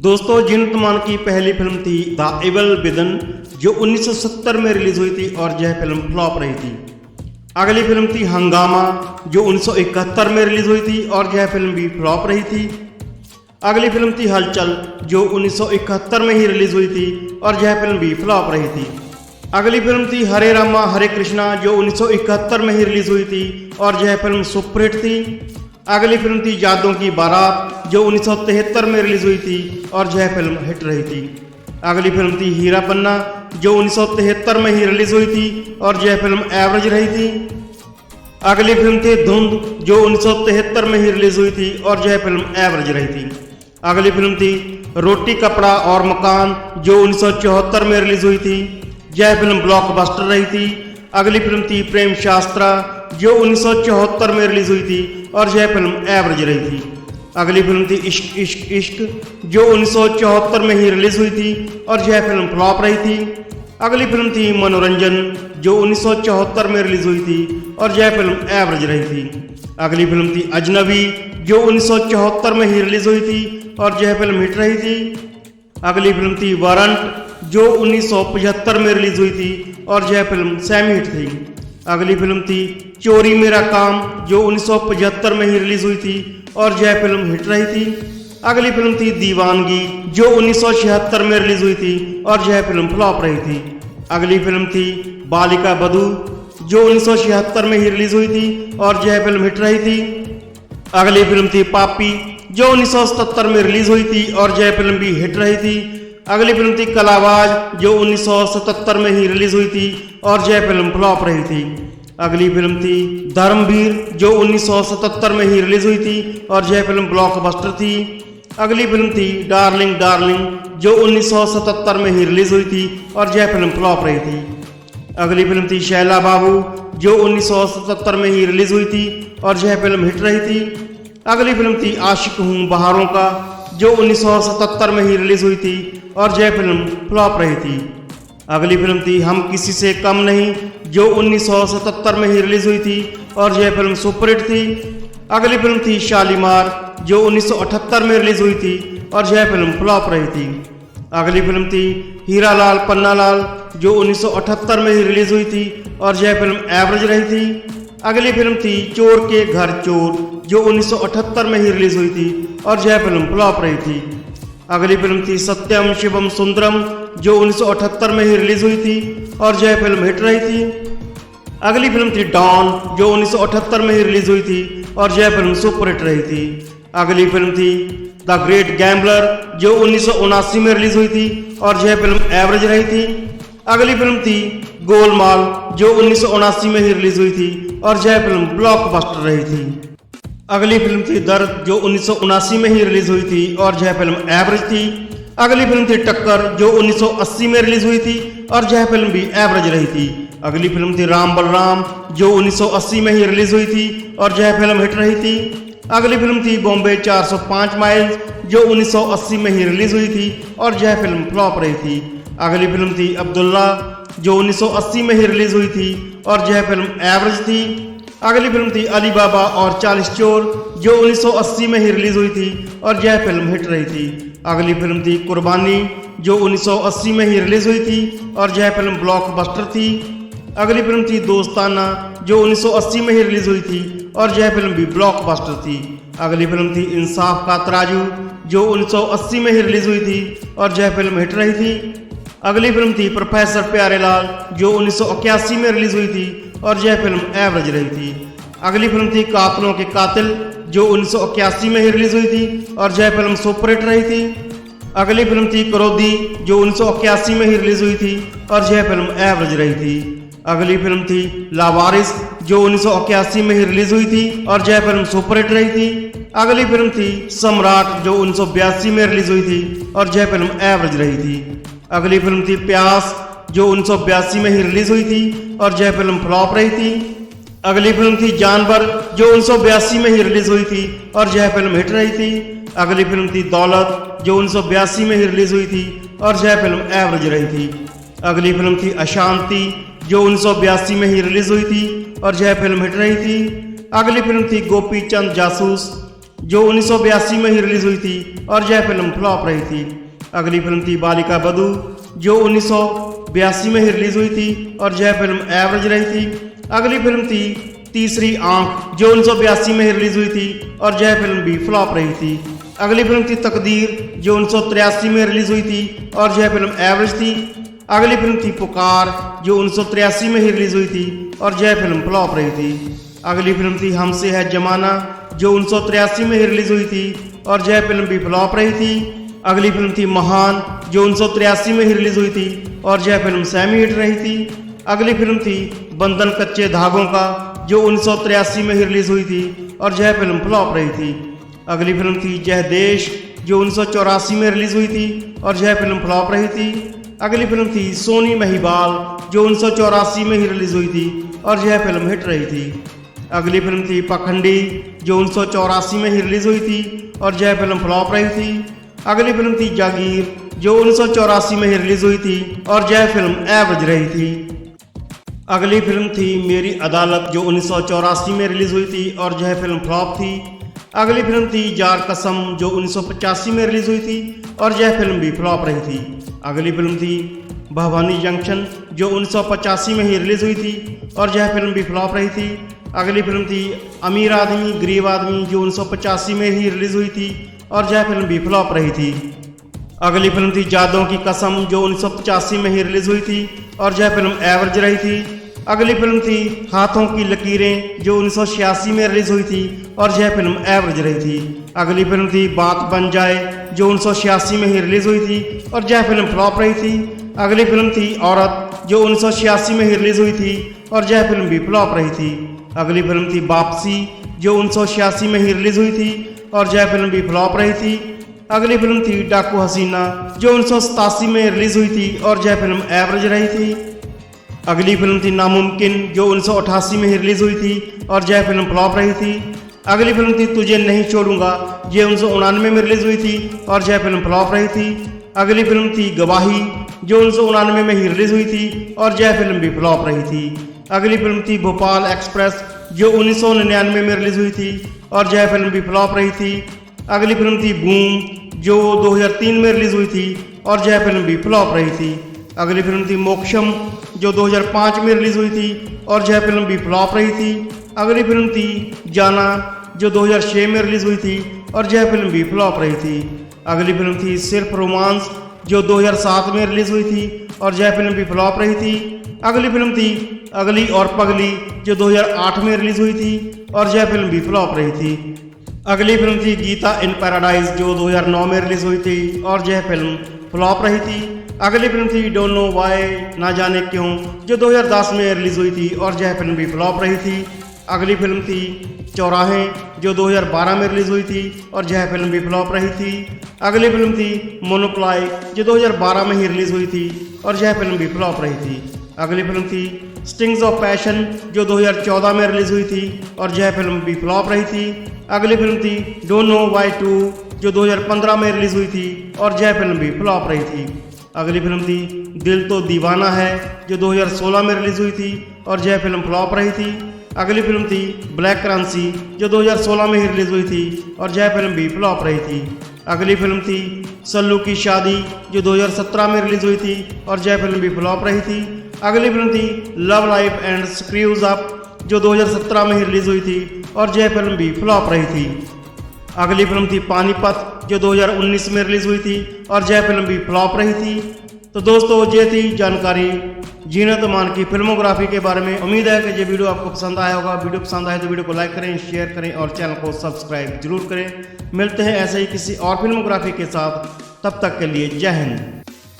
दोस्तों जिन की पहली फिल्म थी द एविल विदन जो 1970 में रिलीज हुई थी और यह फिल्म फ्लॉप रही थी। अगली फिल्म थी हंगामा जो 1971 में रिलीज हुई थी और यह फिल्म भी फ्लॉप रही थी। अगली फिल्म थी हलचल जो 1971 में ही रिलीज हुई थी और यह फिल्म भी फ्लॉप रही थी। अगली फिल्म थी हरे रामा हरे कृष्णा जो 1971 में ही रिलीज हुई थी और यह फिल्म सुपरहिट थी। अगली फिल्म थी यादों की बारात जो 1973 में रिलीज हुई थी और यह फिल्म हिट रही थी। अगली फिल्म थी हीरा पन्ना जो 1973 में ही रिलीज हुई थी और यह फिल्म एवरेज रही थी। अगली फिल्म थी धुंध जो 1973 में ही रिलीज हुई थी और यह फिल्म एवरेज रही थी। अगली फिल्म थी रोटी कपड़ा और मकान जो 1974 में रिलीज हुई थी, यह फिल्म ब्लॉकबस्टर रही थी। अगली फिल्म थी प्रेम शास्त्रा जो 1974 में रिलीज हुई थी और यह फिल्म एवरेज रही थी। अगली फिल्म थी इश्क इश्क इश्क जो 1974 में ही रिलीज हुई थी और यह फिल्म फ्लॉप रही थी। अगली फिल्म थी मनोरंजन जो 1974 में रिलीज हुई थी और यह फिल्म एवरेज रही थी। अगली फिल्म थी अजनबी जो 1974 में ही रिलीज हुई थी और यह फिल्म हिट रही थी। अगली फिल्म थी वारंट जो 1975 में रिलीज हुई थी और यह फिल्म सेमी हिट थी। अगली फिल्म थी चोरी मेरा काम जो 1975 में ही रिलीज हुई थी और यह फिल्म हिट रही थी। अगली फिल्म थी दीवानगी जो 1976 में रिलीज हुई थी और यह फिल्म फ्लॉप रही थी। अगली फिल्म थी बालिका बधू जो 1976 में ही रिलीज हुई थी और यह फिल्म हिट रही थी। अगली फिल्म थी पापी जो 1977 में रिलीज हुई थी और यह फिल्म भी हिट रही थी। अगली फिल्म थी कलाबाज जो 1977 में ही रिलीज हुई थी और यह फिल्म फ्लॉप रही थी। अगली फिल्म थी धर्मवीर जो 1977 में ही रिलीज हुई थी और यह फिल्म ब्लॉकबस्टर थी। अगली फिल्म थी डार्लिंग डार्लिंग जो 1977 में ही रिलीज हुई थी और यह फिल्म फ्लॉप रही थी। अगली फिल्म थी शैला बाबू जो 1977 में ही रिलीज हुई थी और यह फिल्म हिट रही थी। अगली फिल्म थी आशिक हूँ बहारों का जो 1977 में ही रिलीज हुई थी और यह फिल्म फ्लॉप रही थी। अगली फिल्म थी हम किसी से कम नहीं जो 1977 में ही रिलीज हुई थी और यह फिल्म सुपरहिट थी। अगली फिल्म थी शालीमार जो 1978 में रिलीज हुई थी और यह फिल्म फ्लॉप रही थी। अगली फिल्म थी हीरा लाल पन्ना लाल जो 1978 में ही रिलीज हुई थी और यह फिल्म एवरेज रही थी। अगली फिल्म थी चोर के घर चोर जो 1978 में ही रिलीज हुई थी और यह फिल्म फ्लॉप रही थी। अगली फिल्म थी सत्यम शिवम सुंदरम जो 1978 में ही रिलीज हुई थी और यह फिल्म हिट रही थी। अगली फिल्म थी डॉन जो 1978 में ही रिलीज हुई थी और यह फिल्म सुपरहिट रही थी। अगली फिल्म थी द ग्रेट गैम्बलर जो 1979 में रिलीज हुई थी और यह फिल्म एवरेज रही थी। अगली फिल्म थी गोलमाल जो 1979 में ही रिलीज हुई थी और यह फिल्म ब्लॉकबस्टर रही थी। अगली फिल्म थी दर्द जो 1979 में ही रिलीज हुई थी और यह फिल्म एवरेज थी। अगली फिल्म थी टक्कर जो 1980 में रिलीज हुई थी और यह फिल्म भी एवरेज रही थी। अगली फिल्म थी राम बलराम जो 1980 में ही रिलीज हुई थी और यह फिल्म हिट रही थी। अगली फिल्म थी बॉम्बे 405 माइल्स जो 1980 में ही रिलीज हुई थी और यह फिल्म फ्लॉप रही थी। अगली फिल्म थी अब्दुल्ला जो 1980 में ही रिलीज हुई थी और यह फिल्म एवरेज थी। अगली फिल्म थी अली बाबा और 40 चोर जो 1980 में ही रिलीज हुई थी और यह फिल्म हिट रही थी। अगली फिल्म थी कुर्बानी जो 1980 में ही रिलीज हुई थी और यह फिल्म ब्लॉकबस्टर थी। अगली फिल्म थी दोस्ताना जो 1980 में ही रिलीज हुई थी और यह फिल्म भी ब्लॉकबस्टर थी। अगली फिल्म थी इंसाफ का तराजू जो 1980 में ही रिलीज हुई थी और यह फिल्म हिट रही थी। अगली फिल्म थी प्रोफेसर प्यारेलाल जो 1981 में रिलीज हुई थी और यह फिल्म एवरेज रही थी। अगली फिल्म थी कातिलों के कातिल जो 1981 में ही रिलीज हुई थी और यह फिल्म सुपरहिट रही थी। अगली फिल्म थी करोदी जो 1981 में ही रिलीज हुई थी और यह फिल्म एवरेज रही थी। अगली फिल्म थी लावारिस जो 1981 में ही रिलीज हुई थी और यह फिल्म सुपरहिट रही थी। अगली फिल्म थी सम्राट जो 1982 में रिलीज हुई थी और यह फिल्म एवरेज रही थी। अगली फिल्म थी प्यास जो 1982 में ही रिलीज हुई थी और यह फिल्म फ्लॉप रही थी। अगली फिल्म थी जानवर जो 1982 में ही रिलीज हुई थी और यह फिल्म हिट रही थी। अगली फिल्म थी दौलत जो 1982 में ही रिलीज हुई थी और यह फिल्म एवरेज रही थी। अगली फिल्म थी अशांति जो 1982 में ही रिलीज हुई थी और यह फिल्म हिट रही थी। अगली फिल्म थी गोपी चंद जासूस जो 1982 में ही रिलीज हुई थी और यह फिल्म फ्लॉप रही थी। अगली फिल्म थी बालिका बधू, जो 1982 में ही रिलीज हुई थी और यह फिल्म एवरेज रही थी। अगली फिल्म थी तीसरी आंख, जो 1982 में ही रिलीज हुई थी और यह फिल्म भी फ्लॉप रही थी। अगली फिल्म थी तकदीर, जो 1983 में रिलीज हुई थी और यह फिल्म एवरेज थी। अगली फिल्म थी पुकार, जो 1983 में ही रिलीज हुई थी और यह फिल्म फ्लॉप रही थी। अगली फिल्म थी हमसे है जमाना, जो 1983 में ही रिलीज हुई थी और यह फिल्म भी फ्लॉप रही थी। अगली फिल्म थी महान, जो 1983 में ही रिलीज हुई थी और यह फिल्म सेमी हिट रही थी। अगली फिल्म थी बंधन कच्चे धागों का, जो 1983 में ही रिलीज हुई थी और यह फिल्म फ्लॉप रही थी। अगली फिल्म थी जय देश, जो 1984 में रिलीज हुई थी और यह फिल्म फ्लॉप रही थी। अगली फिल्म थी सोनी महिबाल, जो 1984 में ही रिलीज हुई थी और यह फिल्म हिट रही थी। अगली फिल्म थी पखंडी, जो 1984 में ही रिलीज हुई थी और यह फिल्म फ्लॉप रही थी। अगली फिल्म थी जागीर, जो 1984 में ही रिलीज हुई थी और यह फिल्म एवरेज रही थी। अगली फिल्म थी मेरी अदालत, जो 1984 में रिलीज हुई थी और यह फिल्म फ्लॉप थी। अगली फिल्म थी जार कसम, जो 1985 में रिलीज हुई थी और यह फिल्म भी फ्लॉप रही थी। अगली फिल्म थी भवानी जंक्शन, जो 1985 में ही रिलीज हुई थी और यह फिल्म भी फ्लॉप रही थी। अगली फिल्म थी अमीर आदमी गरीब आदमी, जो 1985 में ही रिलीज हुई थी और यह फिल्म भी फ्लॉप रही थी। अगली फिल्म थी जादों की कसम, जो 1985 में ही रिलीज हुई थी और यह फिल्म एवरेज रही थी। अगली फिल्म थी हाथों की लकीरें, जो 1986 में रिलीज हुई थी और यह फिल्म एवरेज रही थी। अगली फिल्म थी बात बन जाए, जो 1986 में ही रिलीज हुई थी और यह फिल्म फ्लॉप रही थी। अगली फिल्म थी औरत, जो 1986 में ही रिलीज हुई थी और यह फिल्म भी फ्लॉप रही थी। अगली फिल्म थी वापसी, जो 1986 में ही रिलीज हुई थी और यह फिल्म भी फ्लॉप रही थी। अगली फिल्म थी डाकू हसीना, जो 1987 में रिलीज हुई थी और यह फिल्म एवरेज रही थी। अगली फिल्म थी नामुमकिन, जो 1988 में ही रिलीज हुई थी और यह फिल्म फ्लॉप रही थी। अगली फिल्म थी तुझे नहीं छोड़ूंगा, ये 1989 में रिलीज हुई थी और यह फिल्म फ्लॉप रही थी। अगली फिल्म थी गवाही, जो 1989 में ही रिलीज हुई थी और यह फिल्म भी फ्लॉप रही थी। अगली फिल्म थी भोपाल एक्सप्रेस, जो 1999 में रिलीज हुई थी और यह फिल्म भी फ्लॉप रही थी। अगली फिल्म थी बूम, जो 2003 में रिलीज हुई थी और यह फिल्म भी फ्लॉप रही थी। अगली फिल्म थी मोक्षम, जो 2005 में रिलीज हुई थी और यह फिल्म भी फ्लॉप रही थी। अगली फिल्म थी जाना, जो 2006 में रिलीज हुई थी और यह फिल्म भी फ्लॉप रही थी। अगली फिल्म थी सिर्फ रोमांस, जो 2007 में रिलीज हुई थी और यह फिल्म भी फ्लॉप रही थी। अगली फिल्म थी अगली और पगली, जो 2008 में रिलीज हुई थी और यह फिल्म भी फ्लॉप रही थी। अगली फिल्म थी गीता इन पैराडाइज, जो 2009 में रिलीज हुई थी और यह फिल्म फ्लॉप रही थी। अगली फिल्म थी डोंट नो व्हाई, ना जाने क्यों, जो 2010 में रिलीज हुई थी और यह फिल्म भी फ्लॉप रही थी। अगली फिल्म थी चौराहे, जो 2012 में रिलीज हुई थी और यह फिल्म भी फ्लॉप रही थी। अगली फिल्म थी मोनोप्लाई, जो 2012 में ही रिलीज हुई थी और यह फिल्म भी फ्लॉप रही थी। अगली फिल्म थी स्टिंग्स ऑफ पैशन, जो 2014 में रिलीज हुई थी और यह फिल्म भी फ्लॉप रही थी। अगली फिल्म थी डोंट नो व्हाई 2, जो 2015 में रिलीज हुई थी और यह फिल्म भी फ्लॉप रही थी। अगली फिल्म थी दिल तो दीवाना है, जो 2016 में रिलीज हुई थी और यह फिल्म फ्लॉप रही थी। अगली फिल्म थी ब्लैक क्रांसी, जो 2016 में ही रिलीज हुई थी और यह फिल्म भी फ्लॉप रही थी। अगली फिल्म थी सल्लू की शादी, जो 2017 में रिलीज हुई थी और यह फिल्म भी फ्लॉप रही थी। अगली फिल्म थी Love Life and Screws Up, जो 2017 में ही रिलीज हुई थी और यह फिल्म भी फ्लॉप रही थी। अगली फिल्म थी पानीपत, जो 2019 में रिलीज हुई थी और यह फिल्म भी फ्लॉप रही थी। तो दोस्तों ये थी जानकारी जीनत अमान की फिल्मोग्राफी के बारे में। उम्मीद है कि ये वीडियो आपको पसंद आया होगा। वीडियो पसंद आए तो वीडियो को लाइक करें, शेयर करें और चैनल को सब्सक्राइब जरूर करें। मिलते हैं ऐसे ही किसी और फिल्मोग्राफी के साथ, तब तक के लिए जय हिंद।